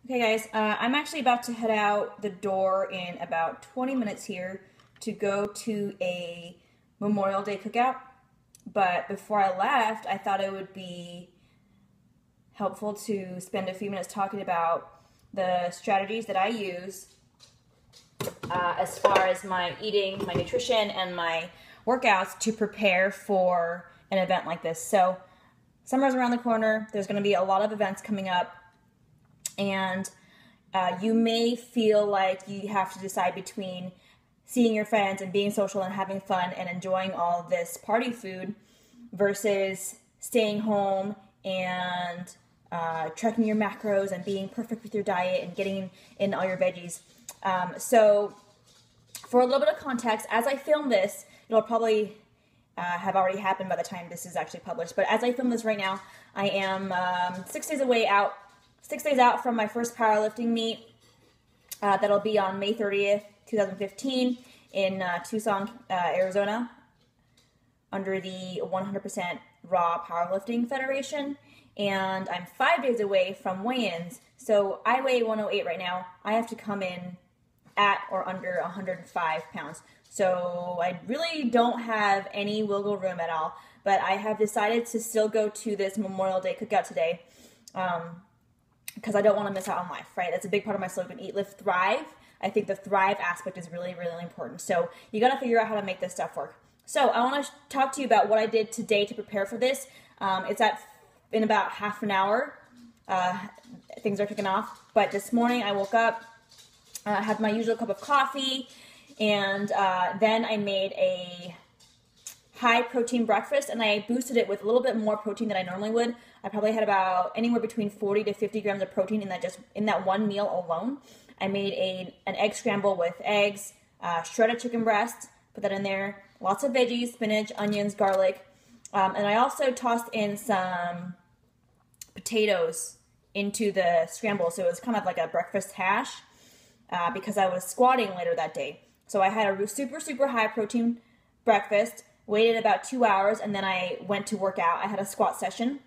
Okay guys, I'm actually about to head out the door in about 20 minutes here to go to a Memorial Day cookout. But before I left, I thought it would be helpful to spend a few minutes talking about the strategies that I use as far as my eating, my nutrition, and my workouts to prepare for an event like this. So summer's around the corner. There's going to be a lot of events coming up. And you may feel like you have to decide between seeing your friends and being social and having fun and enjoying all this party food versus staying home and tracking your macros and being perfect with your diet and getting in all your veggies. So for a little bit of context, as I film this, it'll probably have already happened by the time this is actually published. But as I film this right now, I am 6 days out from my first powerlifting meet. That'll be on May 30th, 2015 in Tucson, Arizona, under the 100% Raw Powerlifting Federation. And I'm 5 days away from weigh-ins. So I weigh 108 right now. I have to come in at or under 105 pounds. So I really don't have any wiggle room at all. But I have decided to still go to this Memorial Day cookout today. Because I don't want to miss out on life, right? That's a big part of my slogan, Eat, Live, Thrive. I think the thrive aspect is really, really important. So you got to figure out how to make this stuff work. So I want to talk to you about what I did today to prepare for this. It's in about half an hour. Things are kicking off. But this morning I woke up, had my usual cup of coffee, and then I made a high protein breakfast, and I boosted it with a little bit more protein than I normally would. I probably had about anywhere between 40 to 50 grams of protein in that one meal alone. I made an egg scramble with eggs, shredded chicken breast, put that in there, lots of veggies, spinach, onions, garlic, and I also tossed in some potatoes into the scramble, so it was kind of like a breakfast hash because I was squatting later that day. So I had a super, super high protein breakfast, waited about 2 hours, and then I went to work out. I had a squat session.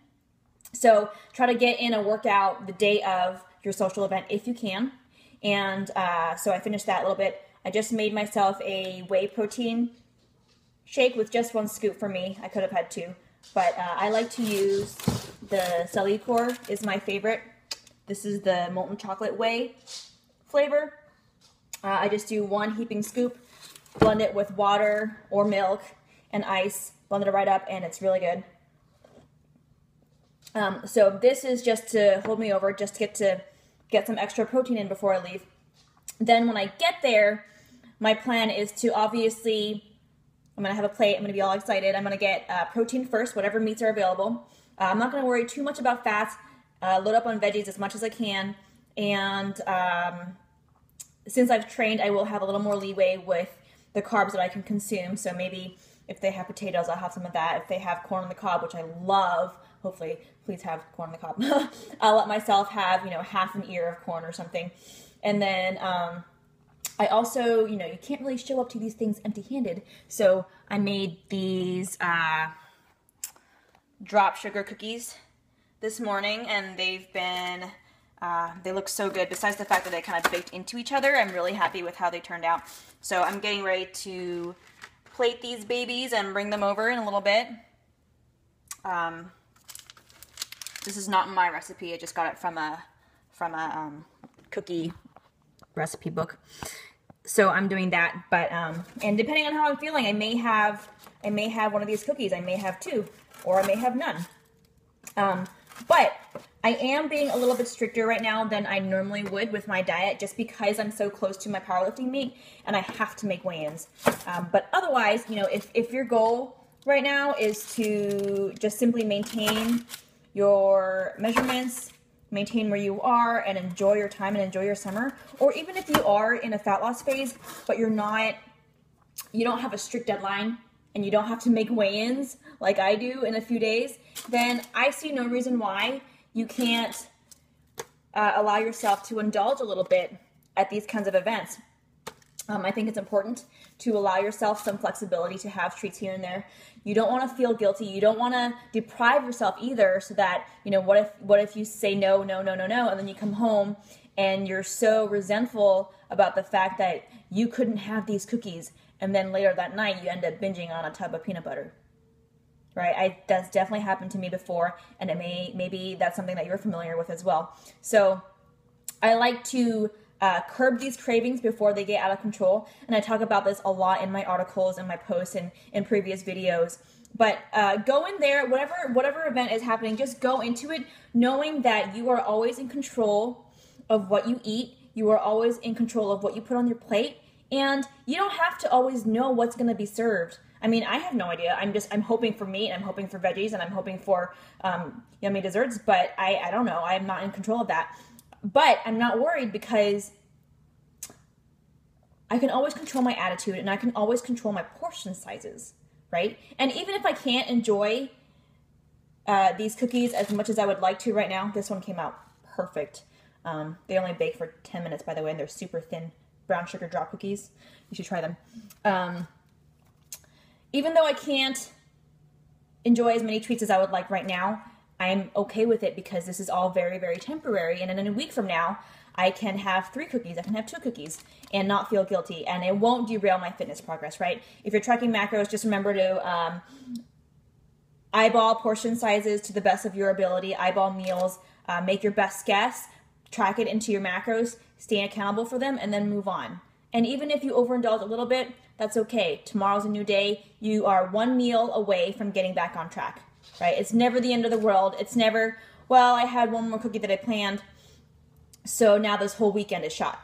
So try to get in a workout the day of your social event if you can. And so I finished that a little bit. I just made myself a whey protein shake with just 1 scoop for me. I could have had 2. But I like to use the Cellucor is my favorite. This is the molten chocolate whey flavor. I just do 1 heaping scoop, blend it with water or milk and ice, blend it right up, and it's really good. So this is just to hold me over, just to get some extra protein in before I leave. Then when I get there, my plan is to obviously, I'm going to have a plate, I'm going to be all excited. I'm going to get protein first, whatever meats are available. I'm not going to worry too much about fats, load up on veggies as much as I can, and since I've trained, I will have a little more leeway with the carbs that I can consume. So maybe if they have potatoes, I'll have some of that. If they have corn on the cob, which I love, hopefully, please have corn on the cob. I'll let myself have, half an ear of corn or something. And then I also, you can't really show up to these things empty-handed. So I made these drop sugar cookies this morning, and they've been, they look so good. Besides the fact that they kind of baked into each other, I'm really happy with how they turned out. So I'm getting ready to plate these babies and bring them over in a little bit. This is not my recipe. I just got it from a cookie recipe book. So I'm doing that, but and depending on how I'm feeling, I may have one of these cookies. I may have 2, or I may have none. But I am being a little bit stricter right now than I normally would with my diet, just because I'm so close to my powerlifting meet and I have to make weigh-ins. But otherwise, if your goal right now is to just simply maintain your measurements, maintain where you are, and enjoy your time and enjoy your summer, or even if you are in a fat loss phase, but you don't have a strict deadline, and you don't have to make weigh-ins like I do in a few days, then I see no reason why you can't allow yourself to indulge a little bit at these kinds of events. I think it's important to allow yourself some flexibility to have treats here and there. You don't want to feel guilty. You don't want to deprive yourself either, so that, you know, what if you say no, no, no, no, no, and then you come home and you're so resentful about the fact that you couldn't have these cookies, and then later that night you end up binging on a tub of peanut butter. Right? That's definitely happened to me before, and maybe that's something that you're familiar with as well. So I like to curb these cravings before they get out of control. And I talk about this a lot in my articles and my posts and in previous videos. But go in there, whatever event is happening, just go into it knowing that you are always in control of what you eat. You are always in control of what you put on your plate. And you don't have to always know what's going to be served. I mean, I have no idea. I'm hoping for meat, and I'm hoping for veggies, and I'm hoping for yummy desserts, but I don't know. I'm not in control of that. But I'm not worried, because I can always control my attitude, and I can always control my portion sizes, right? And even if I can't enjoy these cookies as much as I would like to right now, this one came out perfect. They only bake for 10 minutes, by the way, and they're super thin brown sugar drop cookies. You should try them. Even though I can't enjoy as many treats as I would like right now, I'm okay with it, because this is all very, very temporary. And in a week from now, I can have 3 cookies, I can have 2 cookies, and not feel guilty. And it won't derail my fitness progress, right? If you're tracking macros, just remember to eyeball portion sizes to the best of your ability, eyeball meals, make your best guess, track it into your macros, stay accountable for them, and then move on. And even if you overindulge a little bit, that's okay. Tomorrow's a new day. You are 1 meal away from getting back on track, right? It's never the end of the world. It's never, well, I had 1 more cookie that I planned, so now this whole weekend is shot.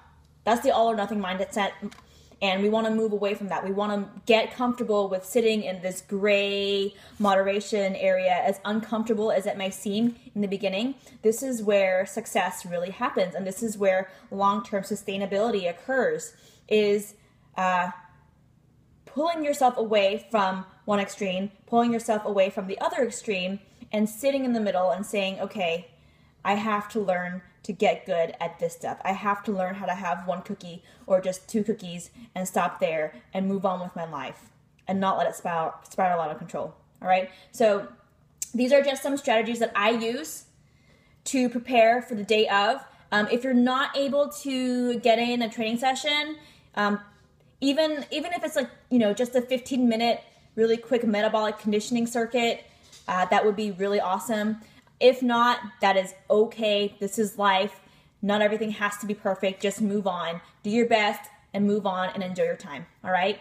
That's the all or nothing mindset, and we want to move away from that. We want to get comfortable with sitting in this gray moderation area, as uncomfortable as it may seem in the beginning. This is where success really happens, and this is where long-term sustainability occurs, is pulling yourself away from one extreme, pulling yourself away from the other extreme, and sitting in the middle and saying, okay, I have to learn to get good at this stuff. I have to learn how to have 1 cookie or just 2 cookies and stop there and move on with my life and not let it spiral out of control. All right. So these are just some strategies that I use to prepare for the day of. If you're not able to get in a training session, even if it's like, you know, just a 15-minute, really quick metabolic conditioning circuit, that would be really awesome. If not, that is okay. This is life. Not everything has to be perfect. Just move on. Do your best and move on and enjoy your time. All right?